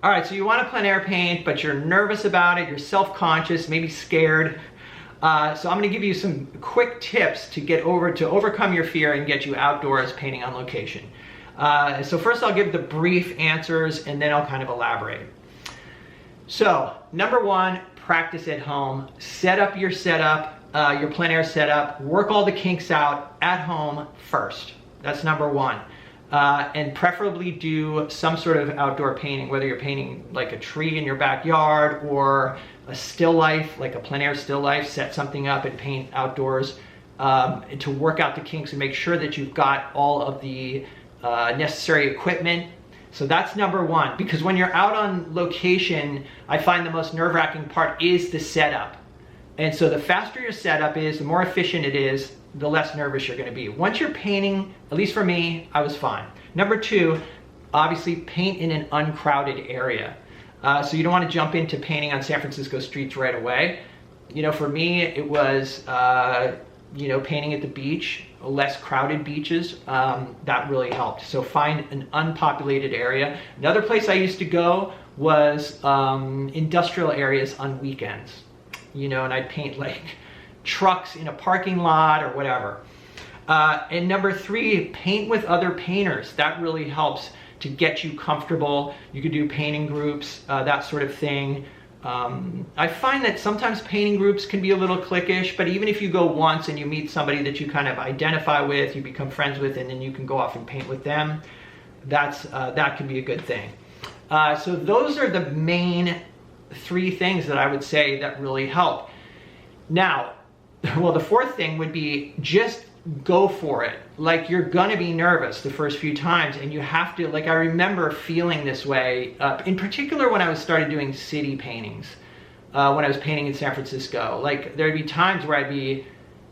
All right, so you want to plein air paint, but you're nervous about it, you're self-conscious, maybe scared. So I'm going to give you some quick tips to overcome your fear and get you outdoors painting on location. So first I'll give the brief answers and then I'll kind of elaborate. So number one, practice at home. Set up your setup, your plein air setup. Work all the kinks out at home first. That's number one. And preferably do some sort of outdoor painting, whether you're painting like a tree in your backyard or a still life, like a plein air still life. Set something up and paint outdoors to work out the kinks and make sure that you've got all of the necessary equipment. So that's number one, because when you're out on location, I find the most nerve-wracking part is the setup. And so the faster your setup is, the more efficient it is, the less nervous you're going to be. Once you're painting, at least for me, I was fine. Number two, obviously paint in an uncrowded area. So you don't want to jump into painting on San Francisco streets right away. You know, for me, it was, painting at the beach, less crowded beaches. That really helped. So find an unpopulated area. Another place I used to go was industrial areas on weekends. You know, and I'd paint like trucks in a parking lot or whatever. And number three, paint with other painters. That really helps to get you comfortable. You could do painting groups, that sort of thing. I find that sometimes painting groups can be a little cliquish, but even if you go once and you meet somebody that you kind of identify with, you become friends with, and then you can go off and paint with them, that can be a good thing. So those are the main three things that I would say that really help. Now, well, the fourth thing would be just go for it. Like, you're gonna be nervous the first few times, and you have to, like, I remember feeling this way, in particular when I started doing city paintings, when I was painting in San Francisco. Like, there'd be times where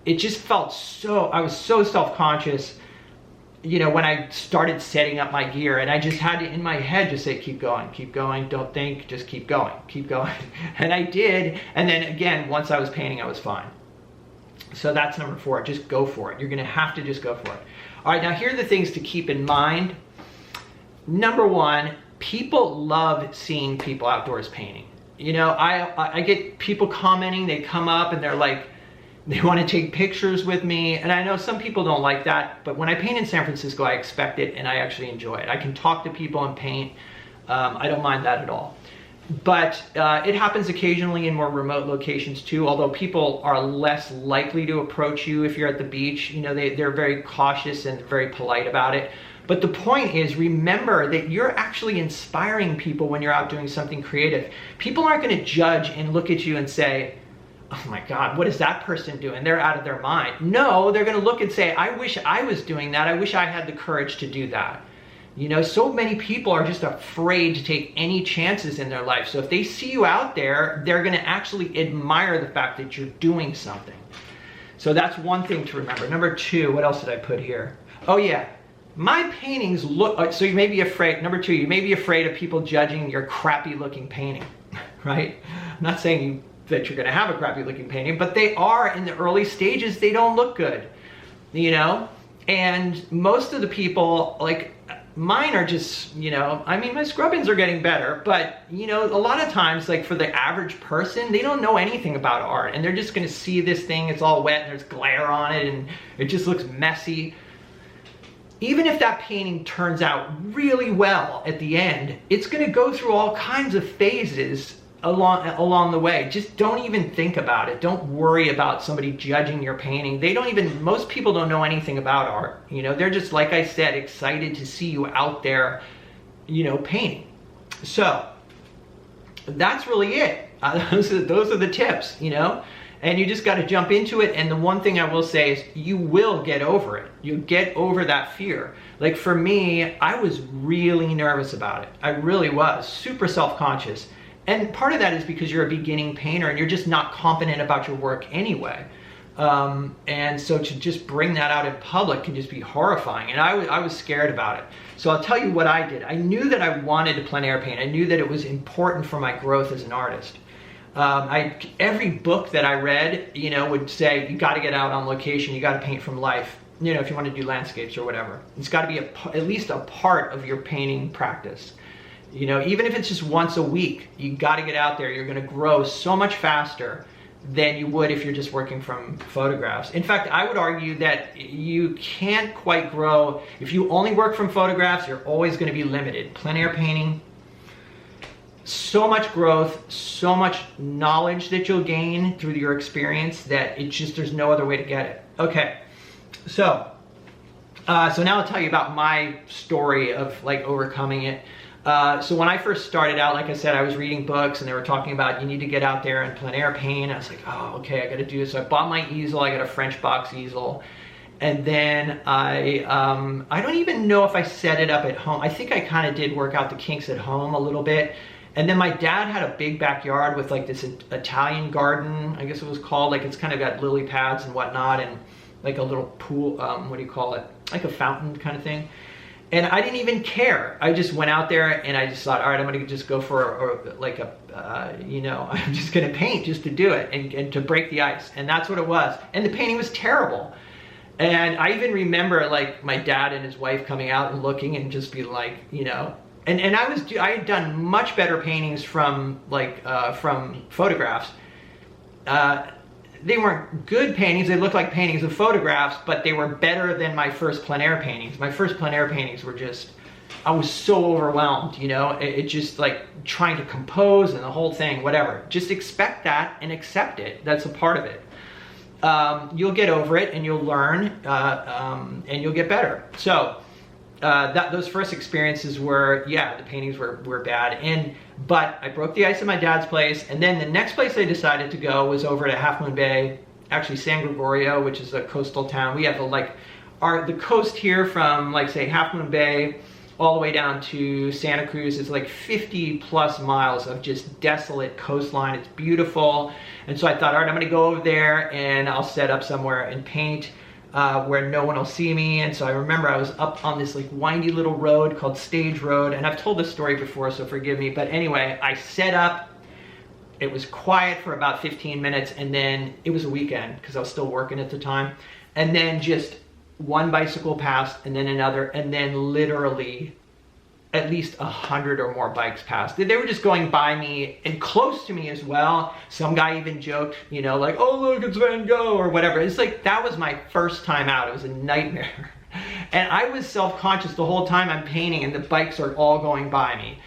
it just felt I was so self-conscious, you know, when I started setting up my gear, and I just had to, in my head, just say, keep going, don't think, just keep going. And I did, and then again, once I was painting, I was fine. So that's number four, just go for it. You're gonna have to just go for it. All right, now here are the things to keep in mind. Number one, people love seeing people outdoors painting. You know, I get people commenting, they come up and they're like, they want to take pictures with me, and I know some people don't like that, but when I paint in San Francisco, I expect it and I actually enjoy it. I can talk to people and paint. I don't mind that at all. But it happens occasionally in more remote locations too, although people are less likely to approach you if you're at the beach. You know, they're very cautious and very polite about it. But the point is, remember that you're actually inspiring people when you're out doing something creative. People aren't going to judge and look at you and say, oh my God, what is that person doing? They're out of their mind. No, they're going to look and say, I wish I was doing that. I wish I had the courage to do that. You know, so many people are just afraid to take any chances in their life. So if they see you out there, they're going to actually admire the fact that you're doing something. So that's one thing to remember. Number two, what else did I put here? Oh yeah, my paintings look, so you may be afraid, number two, you may be afraid of people judging your crappy looking painting, right? I'm not saying that you're going to have a crappy looking painting, but they are, in the early stages, they don't look good, you know? And most of the people, like, mine are just, you know, I mean, my scrubbings are getting better, but, you know, a lot of times, like, for the average person, they don't know anything about art, and they're just going to see this thing, it's all wet, and there's glare on it, and it just looks messy. Even if that painting turns out really well at the end, it's going to go through all kinds of phases along the way. Just don't even think about it. Don't worry about somebody judging your painting. Most people don't know anything about art. You know, they're just, like I said, excited to see you out there, you know, painting. So that's really it. Those are the tips, you know, and you just got to jump into it. And the one thing I will say is you will get over it. You'll get over that fear. Like, for me, I was really nervous about it. I really was super self-conscious. And part of that is because you're a beginning painter and you're just not confident about your work anyway. And so to just bring that out in public can just be horrifying. And I was scared about it. So I'll tell you what I did. I knew that I wanted to plein air paint. I knew that it was important for my growth as an artist. Every book that I read, you know, would say, you got to get out on location. You got to paint from life. You know, if you want to do landscapes or whatever, it's got to be at least a part of your painting practice. You know, even if it's just once a week, you got to get out there. You're going to grow so much faster than you would if you're just working from photographs. In fact, I would argue that you can't quite grow. If you only work from photographs, you're always going to be limited. Plein air painting, so much growth, so much knowledge that you'll gain through your experience that it just, there's no other way to get it. Okay, so now I'll tell you about my story of like overcoming it. So when I first started out, like I said, I was reading books and they were talking about you need to get out there and plein air paint. I was like, oh, okay, I got to do this. So I bought my easel. I got a French box easel. And then I don't even know if I set it up at home. I think I kind of did work out the kinks at home a little bit. And then my dad had a big backyard with like this Italian garden, I guess it was called. Like it's kind of got lily pads and whatnot and like a little pool, what do you call it? Like a fountain kind of thing. And I didn't even care. I just went out there and I just thought, all right, I'm gonna just go for you know, I'm just gonna paint just to do it and to break the ice. And that's what it was. And the painting was terrible. And I even remember like my dad and his wife coming out and looking and just be like, you know, and I had done much better paintings from like, from photographs. They weren't good paintings, they looked like paintings of photographs, but they were better than my first plein air paintings. My first plein air paintings were just, I was so overwhelmed, you know, it just like trying to compose and the whole thing, whatever. Just expect that and accept it, that's a part of it. You'll get over it and you'll learn and you'll get better. So those first experiences were, yeah, the paintings were bad. But I broke the ice at my dad's place, and then the next place I decided to go was over to Half Moon Bay, actually San Gregorio, which is a coastal town. We have the coast here from like say Half Moon Bay all the way down to Santa Cruz is like 50 plus miles of just desolate coastline. It's beautiful. And so I thought, all right, I'm gonna go over there and I'll set up somewhere and paint where no one will see me. And so I remember I was up on this like windy little road called Stage Road, and I've told this story before, so forgive me, but anyway, I set up, it was quiet for about 15 minutes, and then it was a weekend because I was still working at the time, and then just one bicycle passed and then another, and then literally at least 100 or more bikes passed. They were just going by me and close to me as well. Some guy even joked, you know, like, oh, look, it's Van Gogh or whatever. It's like, that was my first time out. It was a nightmare. And I was self-conscious the whole time I'm painting and the bikes are all going by me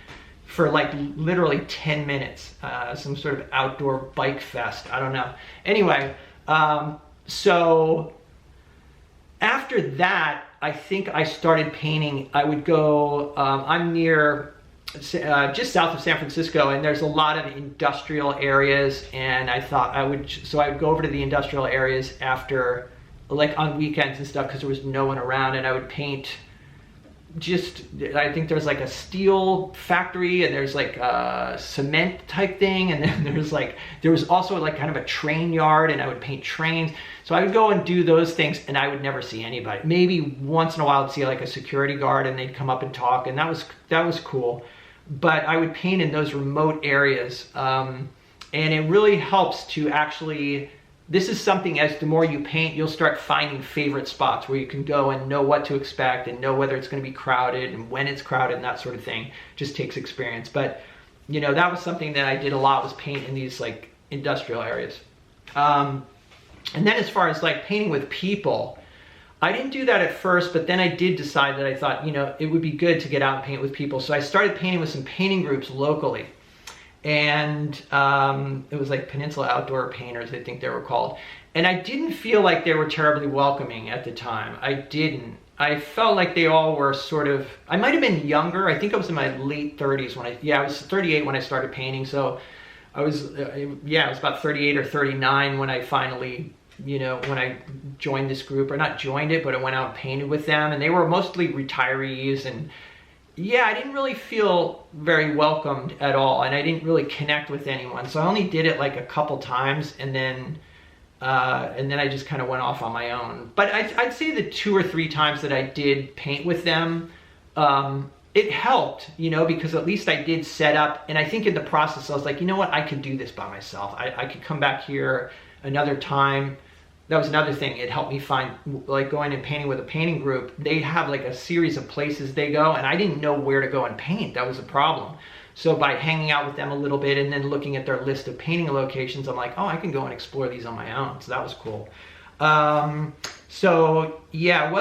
for like literally 10 minutes. Some sort of outdoor bike fest, I don't know. Anyway, so after that, I think I started painting. I would go, I'm near, just south of San Francisco, and there's a lot of industrial areas, and I thought I would go over to the industrial areas after, like on weekends and stuff, because there was no one around, and I would paint I think there's like a steel factory, and there's like a cement type thing, and then there was also like kind of a train yard, and I would paint trains. So I would go and do those things, and I would never see anybody. Maybe once in a while I'd see like a security guard, and they'd come up and talk, and that was cool. But I would paint in those remote areas, and it really helps to actually, this is something, as the more you paint, you'll start finding favorite spots where you can go and know what to expect and know whether it's going to be crowded and when it's crowded and that sort of thing. Just takes experience. But, you know, that was something that I did a lot, was paint in these like industrial areas. And then as far as like painting with people, I didn't do that at first, but then I did decide that I thought, you know, it would be good to get out and paint with people. So I started painting with some painting groups locally. And it was like Peninsula Outdoor Painters, I think they were called. And I didn't feel like they were terribly welcoming at the time. I didn't. I felt like they all were sort of, I might have been younger. I think I was in my late 30s when I was 38 when I started painting. So I was, I was about 38 or 39 when I finally, you know, when I joined this group, or not joined it, but I went out and painted with them. And they were mostly retirees, and yeah, I didn't really feel very welcomed at all, and I didn't really connect with anyone. So I only did it like a couple times, and then I just kind of went off on my own. But I'd say the 2 or 3 times that I did paint with them, it helped, you know, because at least I did set up, and I think in the process I was like, you know what, I could do this by myself. I could come back here another time, that was another thing. It helped me find, like going and painting with a painting group, they have like a series of places they go, and I didn't know where to go and paint. That was a problem. So by hanging out with them a little bit and then looking at their list of painting locations, I'm like, oh, I can go and explore these on my own. So that was cool. So yeah,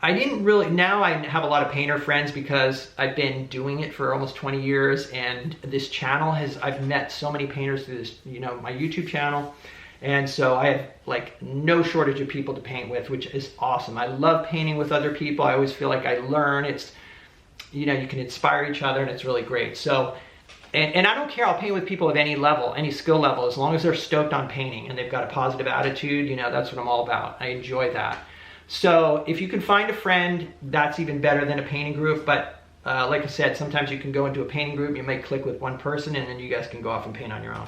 I didn't really, now I have a lot of painter friends because I've been doing it for almost 20 years, and this channel I've met so many painters through this, my YouTube channel. And so I have like no shortage of people to paint with, which is awesome. I love painting with other people. I always feel like I learn. It's, you can inspire each other, and it's really great. So, and I don't care, I'll paint with people of any level, any skill level, as long as they're stoked on painting and they've got a positive attitude, that's what I'm all about. I enjoy that. So if you can find a friend, that's even better than a painting group. But like I said, sometimes you can go into a painting group, you might click with one person, and then you guys can go off and paint on your own.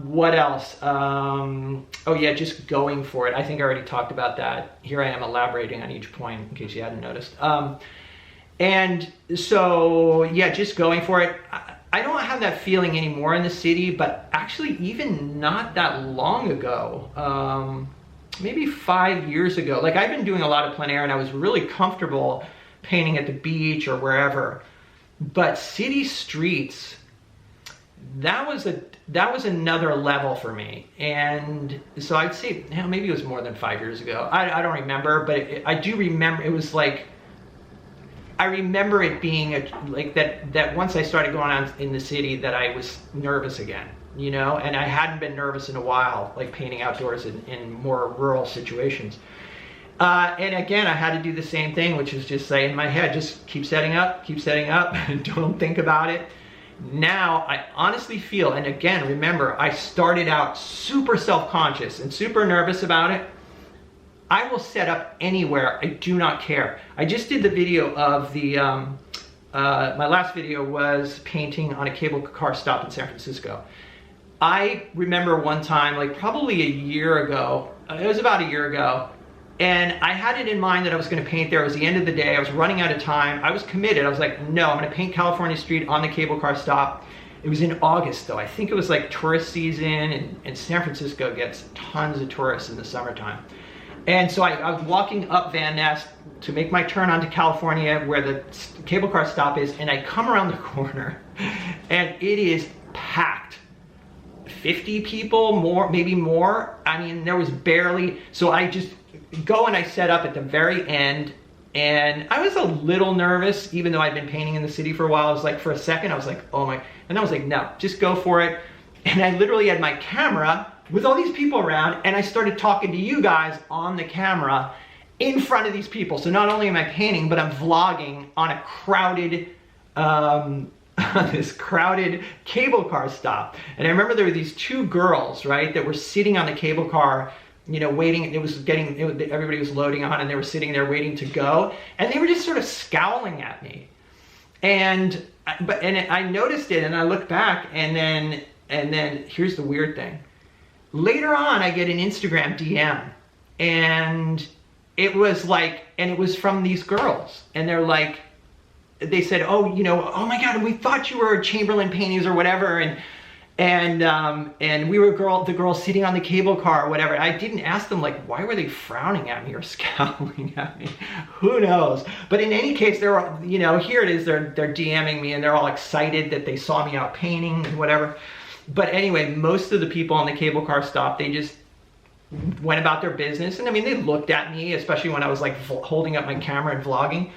What else? Oh yeah, just going for it. I think I already talked about that. Here I am elaborating on each point in case you hadn't noticed. And so yeah, just going for it. I don't have that feeling anymore in the city, but actually even not that long ago, maybe 5 years ago, like I've been doing a lot of plein air and I was really comfortable painting at the beach or wherever, but city streets, that was another level for me. And so I'd say, maybe it was more than 5 years ago. I don't remember, but I do remember, it was like, I remember it being like that once I started going on in the city that I was nervous again, and I hadn't been nervous in a while, like painting outdoors in more rural situations. And again, I had to do the same thing, which is just say in my head, just keep setting up, and don't think about it. Now I honestly feel, and again, remember, I started out super self-conscious and super nervous about it. I will set up anywhere, I do not care. I just did the video of the, my last video was painting on a cable car stop in San Francisco. I remember one time, like probably a year ago, it was about a year ago, and I had it in mind that I was gonna paint there. It was the end of the day, I was running out of time. I was committed, I was like, no, I'm gonna paint California Street on the cable car stop. It was in August though. I think it was like tourist season, and San Francisco gets tons of tourists in the summertime. And so I was walking up Van Ness to make my turn onto California where the cable car stop is, and I come around the corner and it is packed. 50 people, more, maybe more. I mean, there was barely, so I just go and I set up at the very end, and I was a little nervous, even though I'd been painting in the city for a while. I was like, for a second, I was like, oh my, and I was like, no, just go for it. And I literally had my camera with all these people around, and I started talking to you guys on the camera in front of these people. So not only am I painting, but I'm vlogging on a crowded, this crowded cable car stop. And I remember there were these two girls, right, that were sitting on the cable car, waiting. Everybody was loading on, and they were sitting there waiting to go, and they were just sort of scowling at me. And I noticed it, and I looked back, and then here's the weird thing. Later on, I get an Instagram DM, and it was like, and it was from these girls, and they're like, they said, oh, oh my God, we thought you were Chamberlain paintings or whatever, and we were the girl sitting on the cable car or whatever. I didn't ask them, like, why were they frowning at me or scowling at me? Who knows? But in any case, they're, here it is, they're DMing me, and they're all excited that they saw me out painting and whatever. But anyway, most of the people on the cable car stop, they just went about their business. And I mean, they looked at me, especially when I was like holding up my camera and vlogging.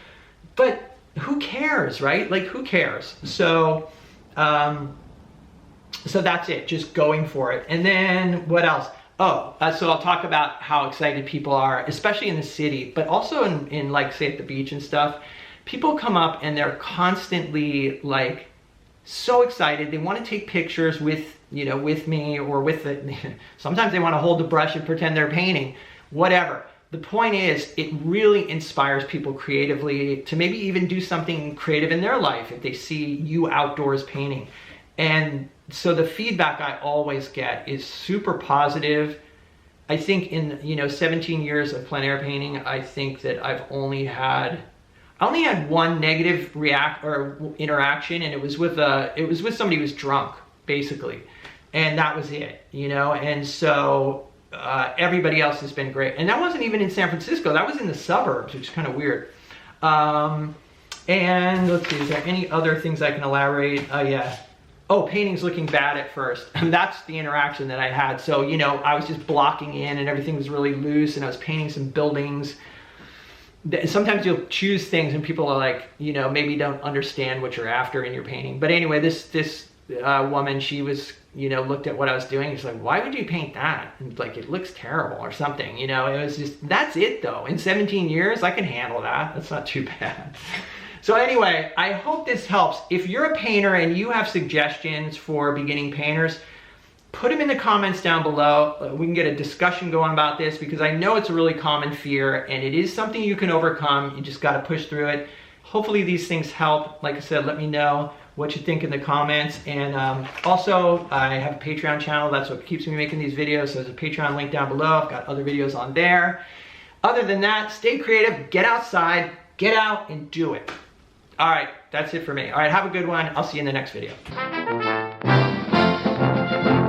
But who cares, right? Like, who cares? So, so that's it, just going for it. And then what else? Oh, so I'll talk about how excited people are, especially in the city, but also in like, say, at the beach and stuff. People come up and they're constantly like, so excited. They want to take pictures with, with me or with the, sometimes they want to hold the brush and pretend they're painting, whatever. The point is, it really inspires people creatively to maybe even do something creative in their life if they see you outdoors painting. And so the feedback I always get is super positive. I think in, 17 years of plein air painting, I think that I only had one negative interaction, and it was with somebody who was drunk, basically, and that was it, And so everybody else has been great. And that wasn't even in San Francisco. That was in the suburbs, which is kind of weird. And let's see, is there any other things I can elaborate? Yeah. Oh, painting's looking bad at first. And that's the interaction that I had. So, you know, I was just blocking in and everything was really loose, and I was painting some buildings. Sometimes you'll choose things and people are like, you know, maybe don't understand what you're after in your painting. But anyway, this woman, she was, you know, looked at what I was doing. She's like, why would you paint that? And like, it looks terrible or something. You know, it was just, that's it though. In 17 years, I can handle that. That's not too bad. So anyway, I hope this helps. If you're a painter and you have suggestions for beginning painters, put them in the comments down below. We can get a discussion going about this, because I know it's a really common fear and it is something you can overcome. You just got to push through it. Hopefully these things help. Like I said, let me know what you think in the comments. And also, I have a Patreon channel. That's what keeps me making these videos. So there's a Patreon link down below. I've got other videos on there. Other than that, stay creative, get outside, get out and do it. All right, that's it for me. All right, have a good one. I'll see you in the next video.